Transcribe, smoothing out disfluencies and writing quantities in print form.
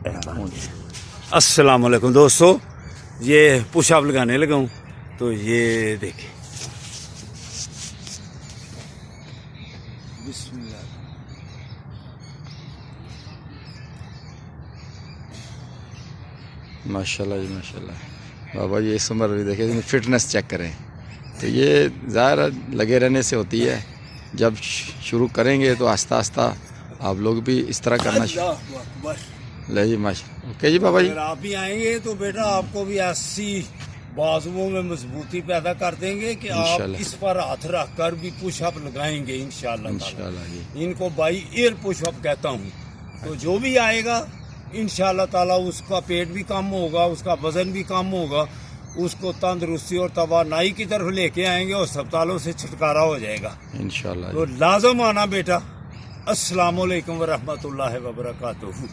अस्सलाम वालेकुम दोस्तों, ये पुशअप लगाने लगा हूँ। तो ये देखिए, बिस्मिल्लाह। माशाल्लाह जी माशाल्लाह। बाबा जी इस उम्र भी देखिए, फिटनेस चेक करें। तो ये ज़ाहिर लगे रहने से होती है। जब शुरू करेंगे तो आस्ता आस्ता आप लोग भी इस तरह करना ले जी माशा। ओके जी बाबा जी, अगर आप भी आएंगे तो बेटा आपको भी ऐसी बाजुओं में मजबूती पैदा कर देंगे कि आप इस पर हाथ रख कर भी पुशअप लगाएंगे इंशाल्लाह जी। इनको बाई एयर पुशअप कहता हूँ। तो जो भी आएगा इंशाल्लाह ताला उसका पेट भी कम होगा, उसका वजन भी कम होगा, उसको तंदुरुस्ती और तवानाई की तरफ लेके आएंगे और अस्पतालों से छुटकारा हो जाएगा इंशाल्लाह। तो लाजम आना बेटा। अस्सलाम वालेकुम व रहमतुल्लाहि व बरकातुहू।